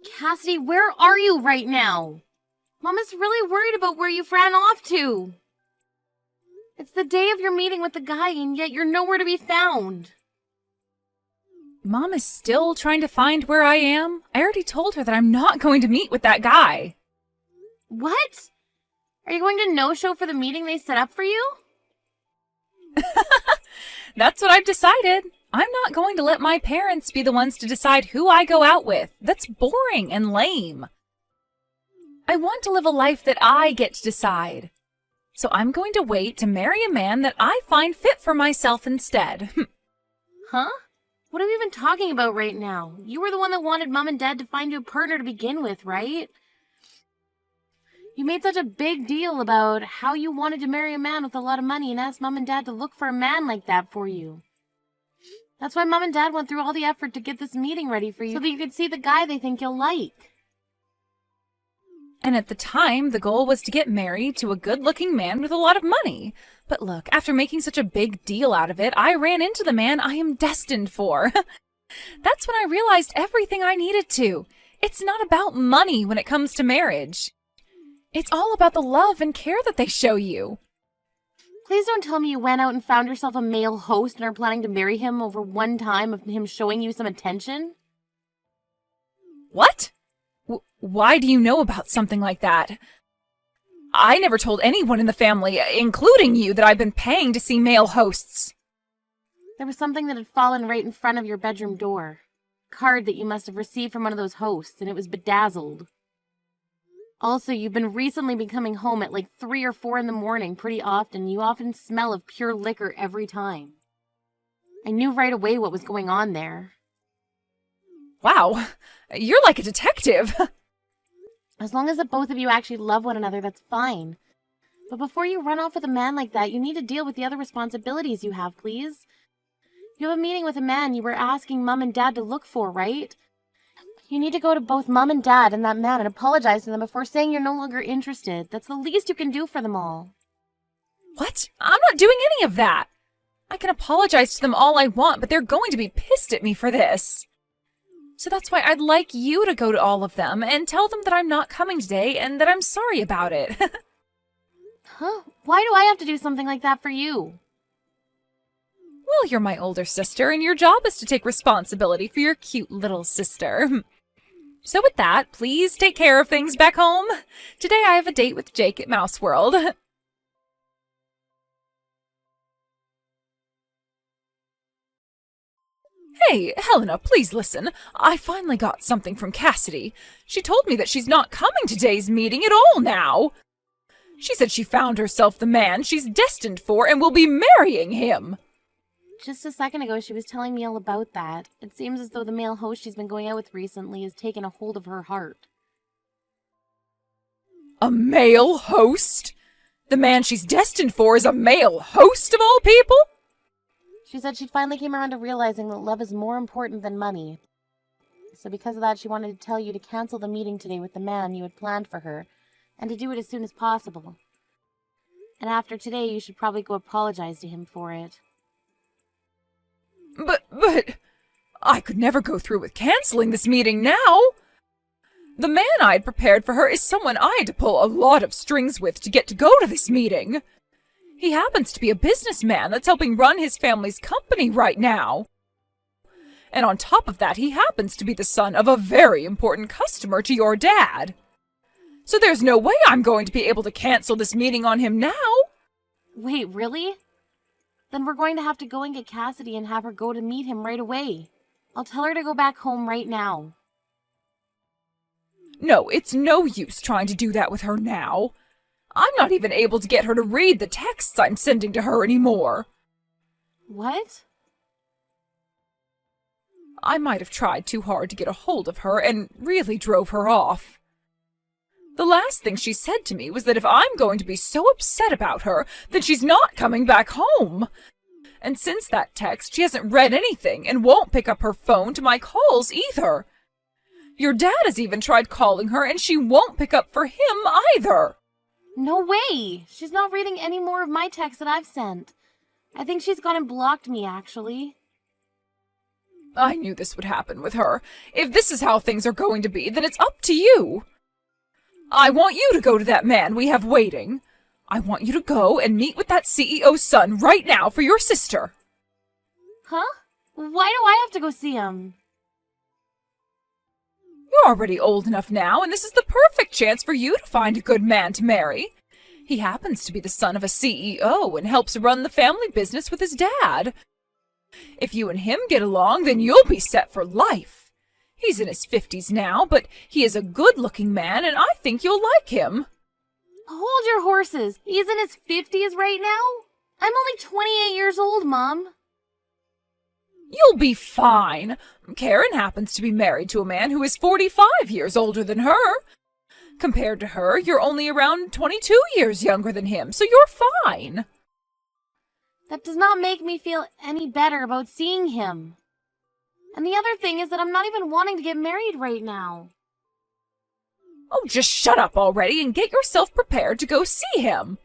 Cassidy, where are you right now? Mama's really worried about where you've ran off to. It's the day of your meeting with the guy, and yet you're nowhere to be found. Mom is still trying to find where I am. I already told her that I'm not going to meet with that guy. What? Are you going to no-show for the meeting they set up for you? That's what I've decided. I'm not going to let my parents be the ones to decide who I go out with. That's boring and lame. I want to live a life that I get to decide. So I'm going to wait to marry a man that I find fit for myself instead. Huh? What are we even talking about right now? You were the one that wanted Mom and Dad to find you a partner to begin with, right? You made such a big deal about how you wanted to marry a man with a lot of money and asked Mom and Dad to look for a man like that for you. That's why Mom and Dad went through all the effort to get this meeting ready for you so that you could see the guy they think you'll like. And at the time, the goal was to get married to a good-looking man with a lot of money. But look, after making such a big deal out of it, I ran into the man I am destined for. That's when I realized everything I needed to. It's not about money when it comes to marriage. It's all about the love and care that they show you. Please don't tell me you went out and found yourself a male host and are planning to marry him over one time of him showing you some attention? What? Why do you know about something like that? I never told anyone in the family, including you, that I've been paying to see male hosts. There was something that had fallen right in front of your bedroom door. A card that you must have received from one of those hosts, and it was bedazzled. Also, you've been recently coming home at like 3 or 4 in the morning pretty often. You often smell of pure liquor every time. I knew right away what was going on there. Wow, you're like a detective. As long as the both of you actually love one another, that's fine. But before you run off with a man like that, you need to deal with the other responsibilities you have, please. You have a meeting with a man you were asking Mom and Dad to look for, right? You need to go to both Mom and Dad and that man and apologize to them before saying you're no longer interested. That's the least you can do for them all. What? I'm not doing any of that. I can apologize to them all I want, but they're going to be pissed at me for this. So that's why I'd like you to go to all of them and tell them that I'm not coming today and that I'm sorry about it. Huh? Why do I have to do something like that for you? Well, you're my older sister, and your job is to take responsibility for your cute little sister. So with that, please take care of things back home. Today I have a date with Jake at Mouse World. Hey, Helena, please listen. I finally got something from Cassidy. She told me that she's not coming to today's meeting at all now. She said she found herself the man she's destined for and will be marrying him. Just a second ago, she was telling me all about that. It seems as though the male host she's been going out with recently has taken a hold of her heart. A male host? The man she's destined for is a male host of all people? She said she finally came around to realizing that love is more important than money. So because of that, she wanted to tell you to cancel the meeting today with the man you had planned for her, and to do it as soon as possible. And after today, you should probably go apologize to him for it. But, I could never go through with canceling this meeting now. The man I had prepared for her is someone I had to pull a lot of strings with to get to go to this meeting. He happens to be a businessman that's helping run his family's company right now. And on top of that, he happens to be the son of a very important customer to your dad. So there's no way I'm going to be able to cancel this meeting on him now. Wait, really? Then we're going to have to go and get Cassidy and have her go to meet him right away. I'll tell her to go back home right now. No, it's no use trying to do that with her now. I'm not even able to get her to read the texts I'm sending to her anymore. What? I might have tried too hard to get a hold of her and really drove her off. The last thing she said to me was that if I'm going to be so upset about her, then she's not coming back home. And since that text, she hasn't read anything and won't pick up her phone to my calls either. Your dad has even tried calling her and she won't pick up for him either. No way! She's not reading any more of my texts that I've sent. I think she's gone and blocked me, actually. I knew this would happen with her. If this is how things are going to be, then it's up to you. I want you to go to that man we have waiting. I want you to go and meet with that CEO's son right now for your sister. Huh? Why do I have to go see him? You're already old enough now, and this is the perfect chance for you to find a good man to marry. He happens to be the son of a CEO and helps run the family business with his dad. If you and him get along, then you'll be set for life. He's in his 50s now, but he is a good-looking man, and I think you'll like him. Hold your horses. He's in his 50s right now? I'm only 28 years old, Mom. You'll be fine. Karen happens to be married to a man who is 45 years older than her. Compared to her, you're only around 22 years younger than him, so you're fine. That does not make me feel any better about seeing him. And the other thing is that I'm not even wanting to get married right now. Oh, just shut up already and get yourself prepared to go see him.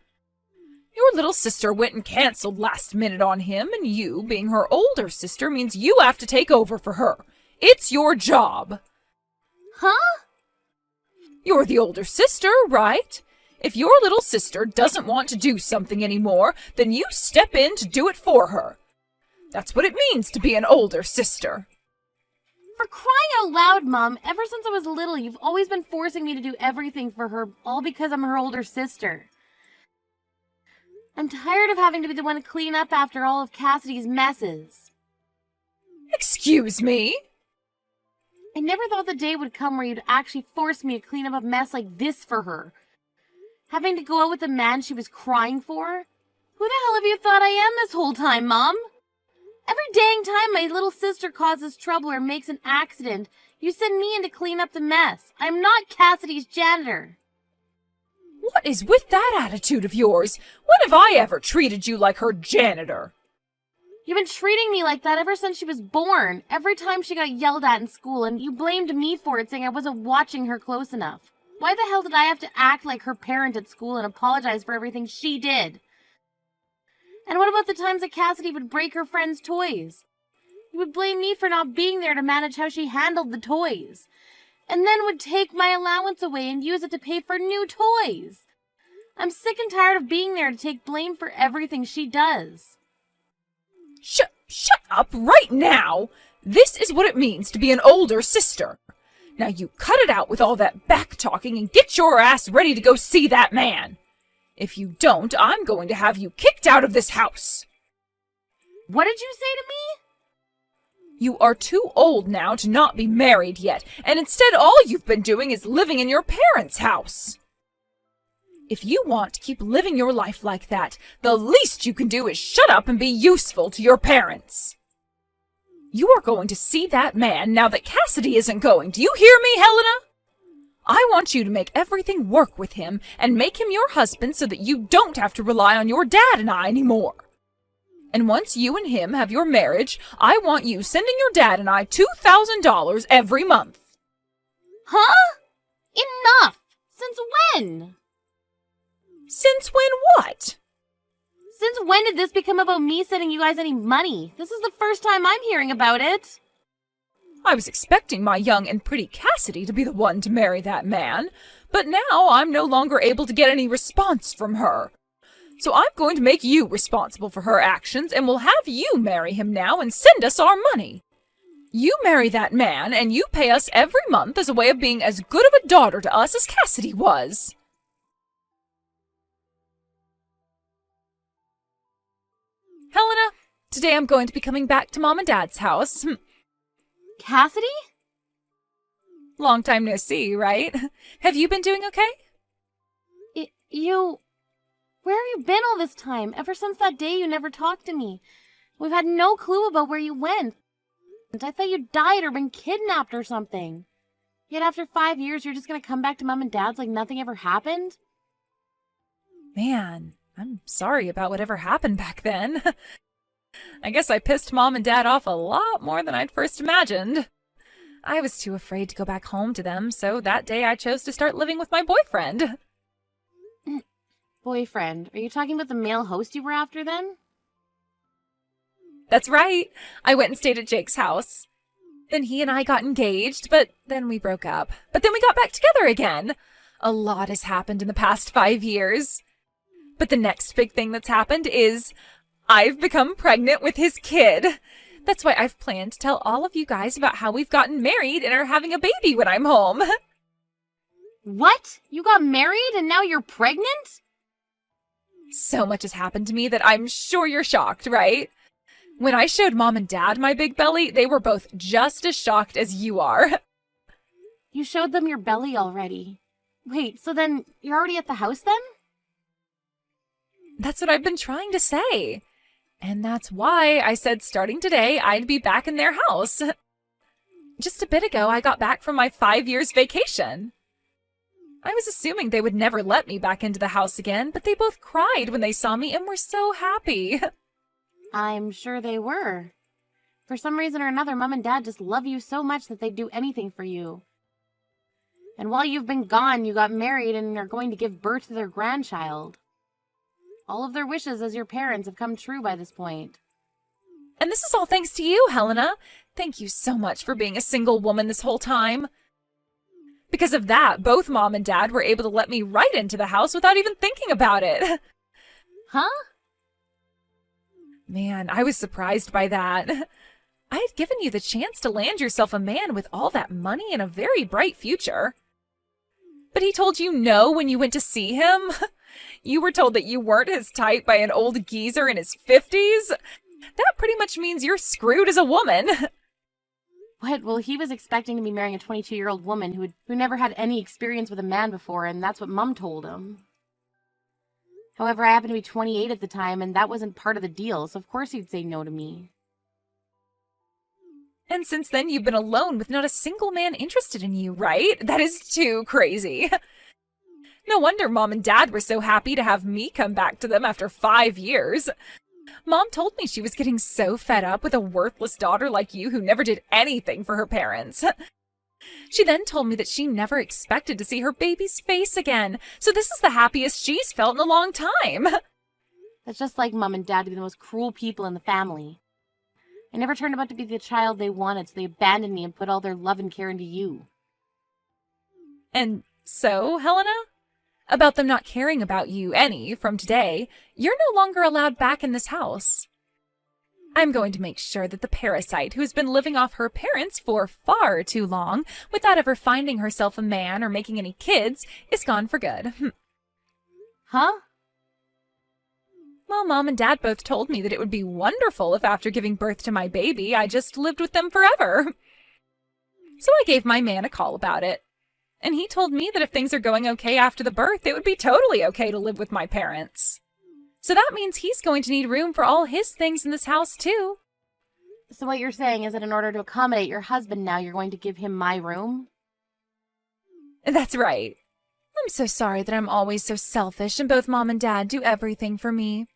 Your little sister went and canceled last minute on him, and you, being her older sister, means you have to take over for her. It's your job. Huh? You're the older sister, right? If your little sister doesn't want to do something anymore, then you step in to do it for her. That's what it means to be an older sister. For crying out loud, Mom, ever since I was little, you've always been forcing me to do everything for her, all because I'm her older sister. I'm tired of having to be the one to clean up after all of Cassidy's messes. Excuse me? I never thought the day would come where you'd actually force me to clean up a mess like this for her. Having to go out with the man she was crying for? Who the hell have you thought I am this whole time, Mom? Every dang time my little sister causes trouble or makes an accident, you send me in to clean up the mess. I'm not Cassidy's janitor. What is with that attitude of yours? When have I ever treated you like her janitor? You've been treating me like that ever since she was born. Every time she got yelled at in school, and you blamed me for it, saying I wasn't watching her close enough. Why the hell did I have to act like her parent at school and apologize for everything she did? And what about the times that Cassidy would break her friends' toys? You would blame me for not being there to manage how she handled the toys. And then would take my allowance away and use it to pay for new toys. I'm sick and tired of being there to take blame for everything she does. Shut up right now! This is what it means to be an older sister. Now you cut it out with all that back-talking and get your ass ready to go see that man. If you don't, I'm going to have you kicked out of this house. What did you say to me? You are too old now to not be married yet, and instead all you've been doing is living in your parents' house. If you want to keep living your life like that, the least you can do is shut up and be useful to your parents. You are going to see that man now that Cassidy isn't going. Do you hear me, Helena? I want you to make everything work with him and make him your husband so that you don't have to rely on your dad and I anymore. And once you and him have your marriage, I want you sending your dad and I $2,000 every month. Huh? Enough! Since when? Since when what? Since when did this become about me sending you guys any money? This is the first time I'm hearing about it. I was expecting my young and pretty Cassidy to be the one to marry that man, but now I'm no longer able to get any response from her. So I'm going to make you responsible for her actions, and we'll have you marry him now and send us our money. You marry that man, and you pay us every month as a way of being as good of a daughter to us as Cassidy was. Helena, today I'm going to be coming back to Mom and Dad's house. Cassidy? Long time no see, right? Have you been doing okay? Where have you been all this time? Ever since that day you never talked to me. We've had no clue about where you went. I thought you died or been kidnapped or something. Yet after 5 years, you're just gonna come back to Mom and Dad's like nothing ever happened? Man, I'm sorry about whatever happened back then. I guess I pissed Mom and Dad off a lot more than I'd first imagined. I was too afraid to go back home to them, so that day I chose to start living with my boyfriend. Boyfriend? Are you talking about the male host you were after then? That's right. I went and stayed at Jake's house. Then he and I got engaged, but then we broke up. But then we got back together again. A lot has happened in the past 5 years. But the next big thing that's happened is I've become pregnant with his kid. That's why I've planned to tell all of you guys about how we've gotten married and are having a baby when I'm home. What? You got married and now you're pregnant? So much has happened to me that I'm sure you're shocked, right? When I showed Mom and Dad my big belly, they were both just as shocked as you are. You showed them your belly already. Wait, so then you're already at the house then? That's what I've been trying to say. And that's why I said starting today, I'd be back in their house. Just a bit ago, I got back from my 5 years vacation. I was assuming they would never let me back into the house again, but they both cried when they saw me and were so happy. I'm sure they were. For some reason or another, Mom and Dad just love you so much that they'd do anything for you. And while you've been gone, you got married and are going to give birth to their grandchild. All of their wishes as your parents have come true by this point. And this is all thanks to you, Helena. Thank you so much for being a single woman this whole time. Because of that, both Mom and Dad were able to let me right into the house without even thinking about it. Huh? Man, I was surprised by that. I had given you the chance to land yourself a man with all that money and a very bright future. But he told you no when you went to see him? You were told that you weren't his type by an old geezer in his 50s? That pretty much means you're screwed as a woman. What? Well, he was expecting to be marrying a 22-year-old woman who never had any experience with a man before, and that's what Mom told him. However, I happened to be 28 at the time, and that wasn't part of the deal, so of course he'd say no to me. And since then, you've been alone with not a single man interested in you, right? That is too crazy. No wonder Mom and Dad were so happy to have me come back to them after 5 years. Mom told me she was getting so fed up with a worthless daughter like you who never did anything for her parents. She then told me that she never expected to see her baby's face again, so this is the happiest she's felt in a long time. That's just like Mom and Dad to be the most cruel people in the family. I never turned out to be the child they wanted, so they abandoned me and put all their love and care into you. And so, Helena? About them not caring about you any from today, you're no longer allowed back in this house. I'm going to make sure that the parasite who has been living off her parents for far too long without ever finding herself a man or making any kids is gone for good. Huh? Well, Mom and Dad both told me that it would be wonderful if after giving birth to my baby, I just lived with them forever. So I gave my man a call about it. And he told me that if things are going okay after the birth, it would be totally okay to live with my parents. So that means he's going to need room for all his things in this house, too. So what you're saying is that in order to accommodate your husband now, you're going to give him my room? That's right. I'm so sorry that I'm always so selfish and both Mom and Dad do everything for me.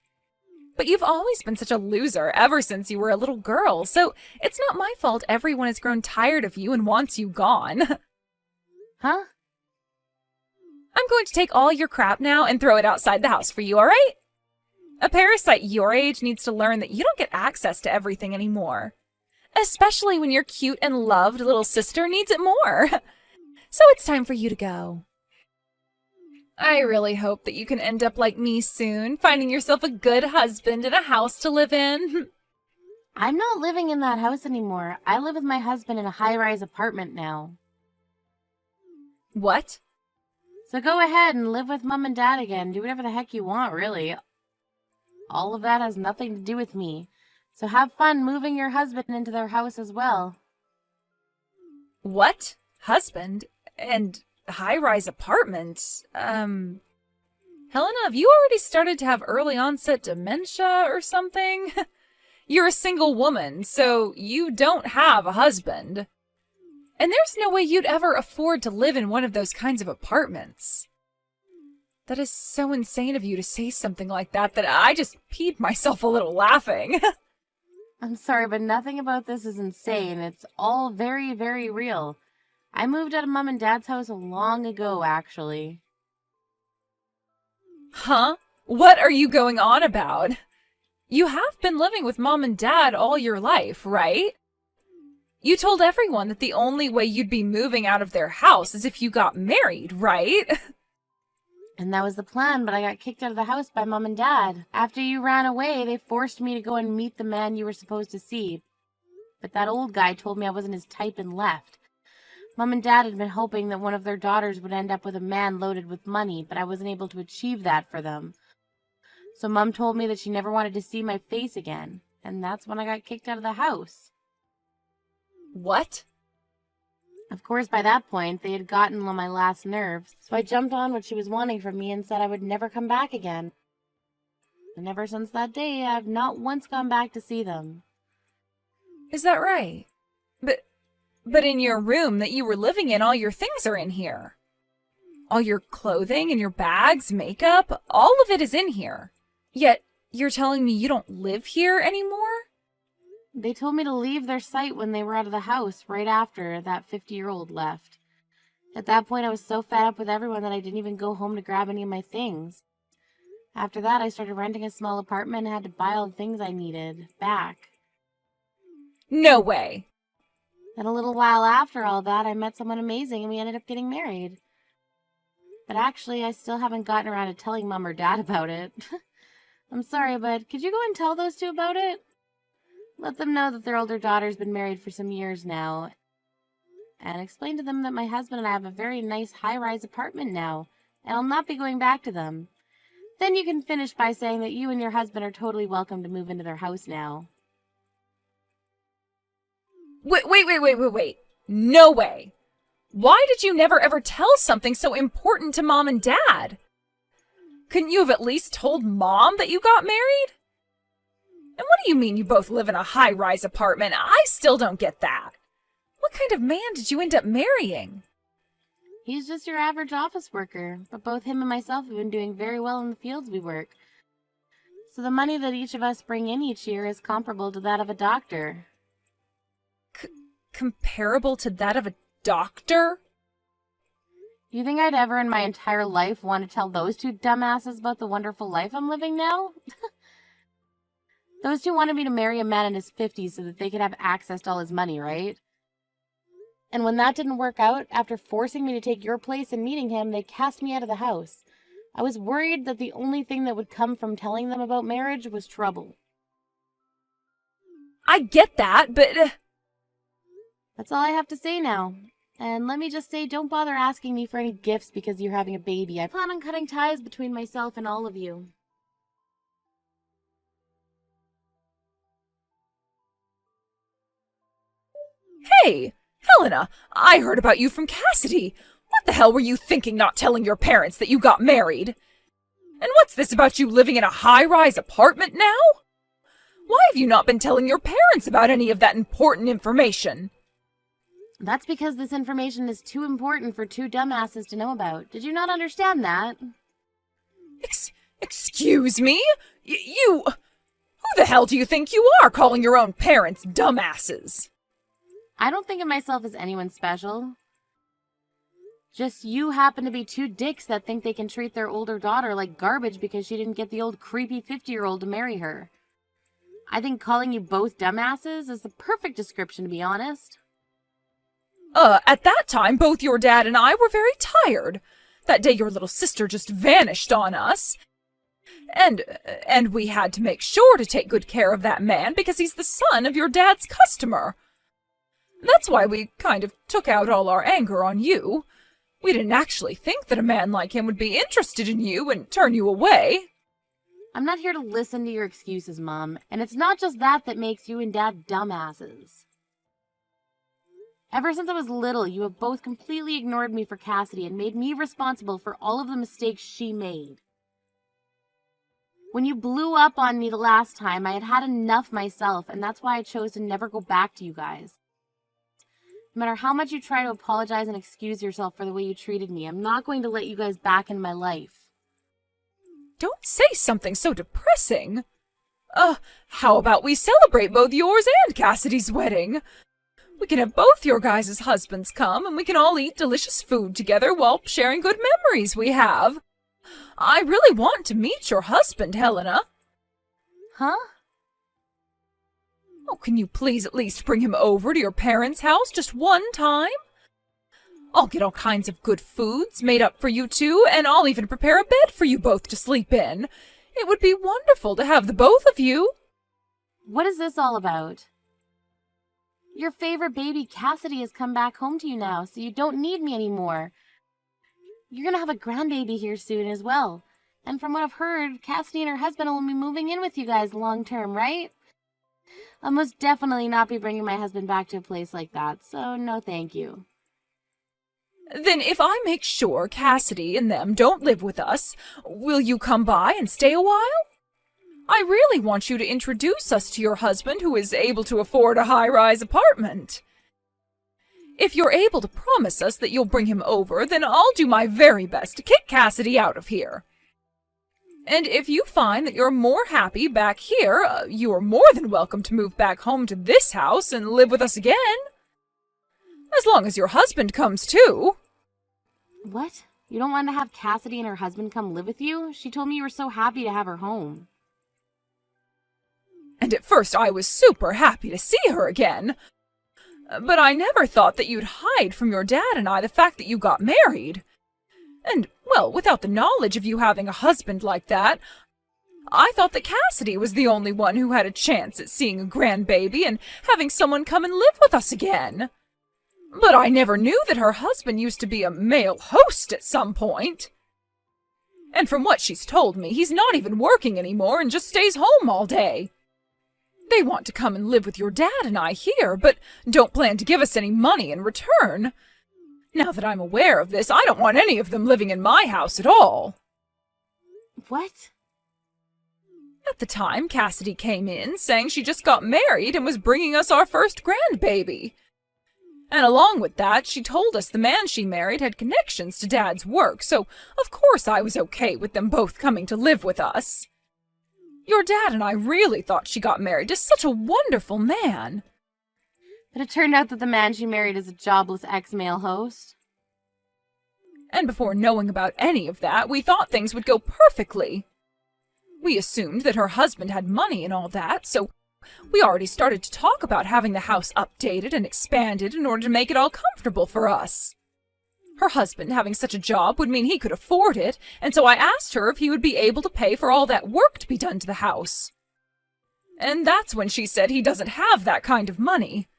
But you've always been such a loser ever since you were a little girl, so it's not my fault everyone has grown tired of you and wants you gone. Huh? I'm going to take all your crap now and throw it outside the house for you, all right? A parasite your age needs to learn that you don't get access to everything anymore. Especially when your cute and loved little sister needs it more. So it's time for you to go. I really hope that you can end up like me soon, finding yourself a good husband and a house to live in. I'm not living in that house anymore. I live with my husband in a high-rise apartment now. What? So go ahead and live with Mom and Dad again. Do whatever the heck you want, really. All of that has nothing to do with me. So have fun moving your husband into their house as well. What? Husband? And high-rise apartment? Helena, have you already started to have early onset dementia or something? You're a single woman, so you don't have a husband. And there's no way you'd ever afford to live in one of those kinds of apartments. That is so insane of you to say something like that I just peed myself a little laughing. I'm sorry, but nothing about this is insane. It's all very, very real. I moved out of Mom and Dad's house long ago, actually. Huh? What are you going on about? You have been living with Mom and Dad all your life, right? You told everyone that the only way you'd be moving out of their house is if you got married, right? And that was the plan, but I got kicked out of the house by Mom and Dad. After you ran away, they forced me to go and meet the man you were supposed to see. But that old guy told me I wasn't his type and left. Mom and Dad had been hoping that one of their daughters would end up with a man loaded with money, but I wasn't able to achieve that for them. So Mom told me that she never wanted to see my face again, and that's when I got kicked out of the house. What? Of course, by that point, they had gotten on my last nerves, so I jumped on what she was wanting from me and said I would never come back again. And ever since that day, I've not once gone back to see them. Is that right? But in your room that you were living in, all your things are in here. All your clothing and your bags, makeup, all of it is in here. Yet, you're telling me you don't live here anymore? They told me to leave their sight when they were out of the house right after that 50-year-old left. At that point, I was so fed up with everyone that I didn't even go home to grab any of my things. After that, I started renting a small apartment and had to buy all the things I needed back. No way. Then a little while after all that, I met someone amazing and we ended up getting married. But actually, I still haven't gotten around to telling Mom or Dad about it. I'm sorry, but could you go and tell those two about it? Let them know that their older daughter's been married for some years now. And explain to them that my husband and I have a very nice high-rise apartment now, and I'll not be going back to them. Then you can finish by saying that you and your husband are totally welcome to move into their house now. Wait. No way. Why did you never ever tell something so important to Mom and Dad? Couldn't you have at least told Mom that you got married? And what do you mean you both live in a high-rise apartment? I still don't get that. What kind of man did you end up marrying? He's just your average office worker, but both him and myself have been doing very well in the fields we work. So the money that each of us bring in each year is comparable to that of a doctor. Comparable to that of a doctor? You think I'd ever in my entire life want to tell those two dumbasses about the wonderful life I'm living now? Those two wanted me to marry a man in his 50s so that they could have access to all his money, right? And when that didn't work out, after forcing me to take your place and meeting him, they cast me out of the house. I was worried that the only thing that would come from telling them about marriage was trouble. I get that, but... That's all I have to say now. And let me just say, don't bother asking me for any gifts because you're having a baby. I plan on cutting ties between myself and all of you. Hey, Helena, I heard about you from Cassidy. What the hell were you thinking not telling your parents that you got married? And what's this about you living in a high-rise apartment now? Why have you not been telling your parents about any of that important information? That's because this information is too important for two dumbasses to know about. Did you not understand that? Excuse me? You... Who the hell do you think you are, calling your own parents dumbasses? I don't think of myself as anyone special. Just you happen to be two dicks that think they can treat their older daughter like garbage because she didn't get the old creepy 50-year-old to marry her. I think calling you both dumbasses is the perfect description, to be honest. At that time, both your dad and I were very tired. That day your little sister just vanished on us. And we had to make sure to take good care of that man because he's the son of your dad's customer. That's why we kind of took out all our anger on you. We didn't actually think that a man like him would be interested in you and turn you away. I'm not here to listen to your excuses, Mom. And it's not just that that makes you and Dad dumbasses. Ever since I was little, you have both completely ignored me for Cassidy and made me responsible for all of the mistakes she made. When you blew up on me the last time, I had had enough myself, and that's why I chose to never go back to you guys. No matter how much you try to apologize and excuse yourself for the way you treated me, I'm not going to let you guys back in my life. Don't say something so depressing. How about we celebrate both yours and Cassidy's wedding? We can have both your guys' husbands come, and we can all eat delicious food together while sharing good memories we have. I really want to meet your husband, Helena. Huh? Oh, can you please at least bring him over to your parents' house just one time? I'll get all kinds of good foods made up for you two, and I'll even prepare a bed for you both to sleep in. It would be wonderful to have the both of you. What is this all about? Your favorite baby, Cassidy, has come back home to you now, so you don't need me anymore. You're gonna have a grandbaby here soon as well. And from what I've heard, Cassidy and her husband will be moving in with you guys long term, right? I'll most definitely not be bringing my husband back to a place like that, so no thank you. Then if I make sure Cassidy and them don't live with us, will you come by and stay a while? I really want you to introduce us to your husband who is able to afford a high-rise apartment. If you're able to promise us that you'll bring him over, then I'll do my very best to kick Cassidy out of here. And if you find that you're more happy back here, you are more than welcome to move back home to this house and live with us again. As long as your husband comes too. What? You don't want to have Cassidy and her husband come live with you? She told me you were so happy to have her home. And at first I was super happy to see her again. But I never thought that you'd hide from your dad and I the fact that you got married. And, well, without the knowledge of you having a husband like that, I thought that Cassidy was the only one who had a chance at seeing a grandbaby and having someone come and live with us again. But I never knew that her husband used to be a male host at some point. And from what she's told me, he's not even working anymore and just stays home all day. They want to come and live with your dad and I here, but don't plan to give us any money in return. Now that I'm aware of this, I don't want any of them living in my house at all. What? At the time, Cassidy came in saying she just got married and was bringing us our first grandbaby. And along with that, she told us the man she married had connections to Dad's work, so of course I was okay with them both coming to live with us. Your dad and I really thought she got married to such a wonderful man. But it turned out that the man she married is a jobless ex-male host. And before knowing about any of that, we thought things would go perfectly. We assumed that her husband had money and all that, so we already started to talk about having the house updated and expanded in order to make it all comfortable for us. Her husband having such a job would mean he could afford it, and so I asked her if he would be able to pay for all that work to be done to the house. And that's when she said he doesn't have that kind of money.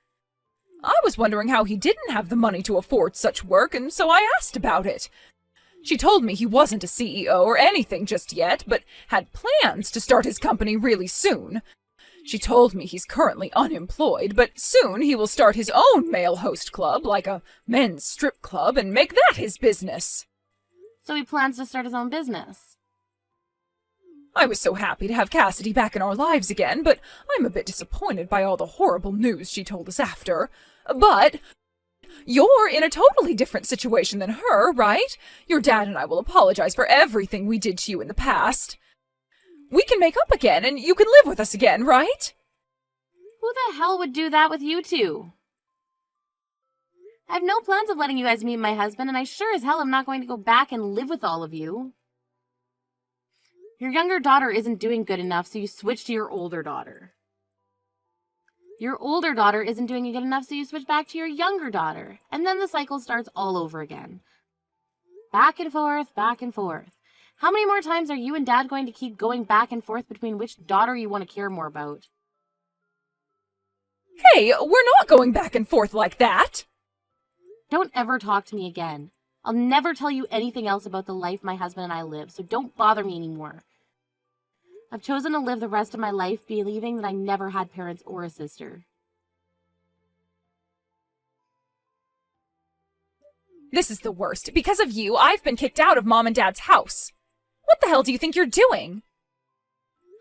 I was wondering how he didn't have the money to afford such work, and so I asked about it. She told me he wasn't a CEO or anything just yet, but had plans to start his company really soon. She told me he's currently unemployed, but soon he will start his own male host club, like a men's strip club, and make that his business. So he plans to start his own business. I was so happy to have Cassidy back in our lives again, but I'm a bit disappointed by all the horrible news she told us after. But you're in a totally different situation than her, right? Your dad and I will apologize for everything we did to you in the past. We can make up again, and you can live with us again, right? Who the hell would do that with you two? I have no plans of letting you guys meet my husband, and I sure as hell am not going to go back and live with all of you. Your younger daughter isn't doing good enough, so you switch to your older daughter. Your older daughter isn't doing good enough, so you switch back to your younger daughter. And then the cycle starts all over again. Back and forth, back and forth. How many more times are you and Dad going to keep going back and forth between which daughter you want to care more about? Hey, we're not going back and forth like that! Don't ever talk to me again. I'll never tell you anything else about the life my husband and I live, so don't bother me anymore. I've chosen to live the rest of my life believing that I never had parents or a sister. This is the worst. Because of you, I've been kicked out of Mom and Dad's house. What the hell do you think you're doing?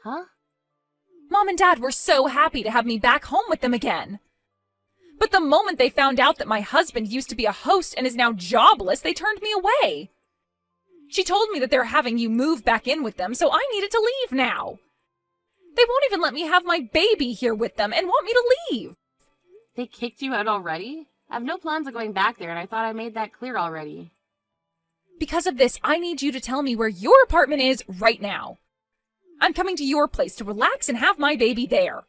Huh? Mom and Dad were so happy to have me back home with them again. But the moment they found out that my husband used to be a host and is now jobless, they turned me away. She told me that they're having you move back in with them, so I needed to leave now. They won't even let me have my baby here with them and want me to leave. They kicked you out already? I have no plans of going back there, and I thought I made that clear already. Because of this, I need you to tell me where your apartment is right now. I'm coming to your place to relax and have my baby there.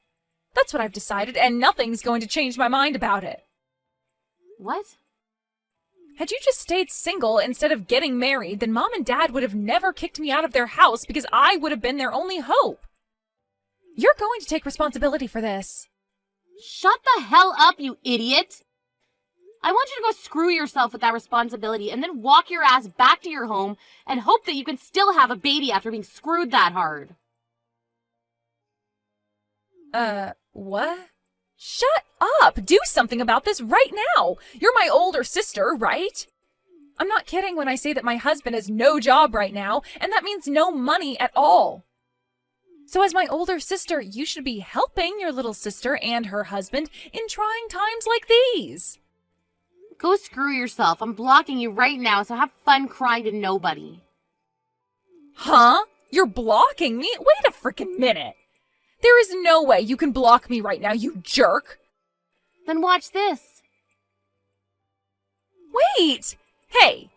That's what I've decided, and nothing's going to change my mind about it. What? Had you just stayed single instead of getting married, then Mom and Dad would have never kicked me out of their house because I would have been their only hope. You're going to take responsibility for this. Shut the hell up, you idiot! I want you to go screw yourself with that responsibility and then walk your ass back to your home and hope that you can still have a baby after being screwed that hard. What? Shut up! Do something about this right now! You're my older sister, right? I'm not kidding when I say that my husband has no job right now, and that means no money at all. So as my older sister, you should be helping your little sister and her husband in trying times like these. Go screw yourself. I'm blocking you right now, so have fun crying to nobody. Huh? You're blocking me? Wait a frickin' minute. There is no way you can block me right now, you jerk. Then watch this. Wait! Hey!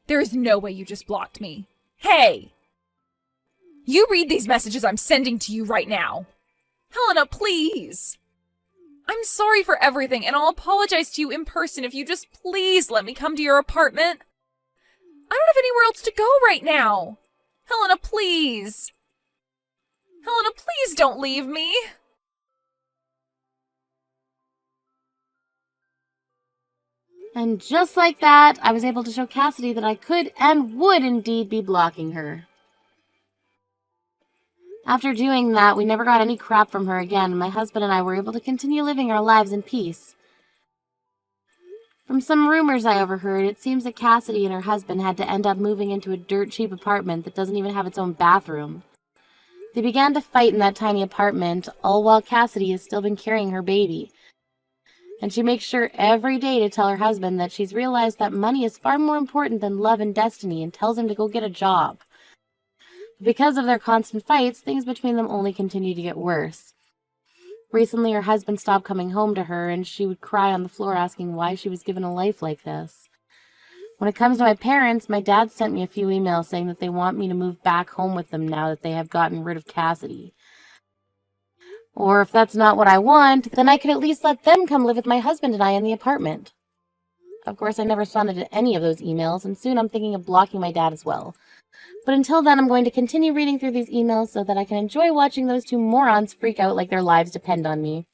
There is no way you just blocked me. Hey! You read these messages I'm sending to you right now. Helena, please! I'm sorry for everything, and I'll apologize to you in person if you just please let me come to your apartment. I don't have anywhere else to go right now. Helena, please! Helena, please don't leave me! And just like that, I was able to show Cassidy that I could and would indeed be blocking her. After doing that, we never got any crap from her again, and my husband and I were able to continue living our lives in peace. From some rumors I overheard, it seems that Cassidy and her husband had to end up moving into a dirt-cheap apartment that doesn't even have its own bathroom. They began to fight in that tiny apartment, all while Cassidy has still been carrying her baby. And she makes sure every day to tell her husband that she's realized that money is far more important than love and destiny, and tells him to go get a job. Because of their constant fights, things between them only continue to get worse. Recently, her husband stopped coming home to her, and she would cry on the floor asking why she was given a life like this. When it comes to my parents, my dad sent me a few emails saying that they want me to move back home with them now that they have gotten rid of Cassidy. Or if that's not what I want, then I could at least let them come live with my husband and I in the apartment. Of course, I never responded to any of those emails, and soon I'm thinking of blocking my dad as well. But until then, I'm going to continue reading through these emails so that I can enjoy watching those two morons freak out like their lives depend on me.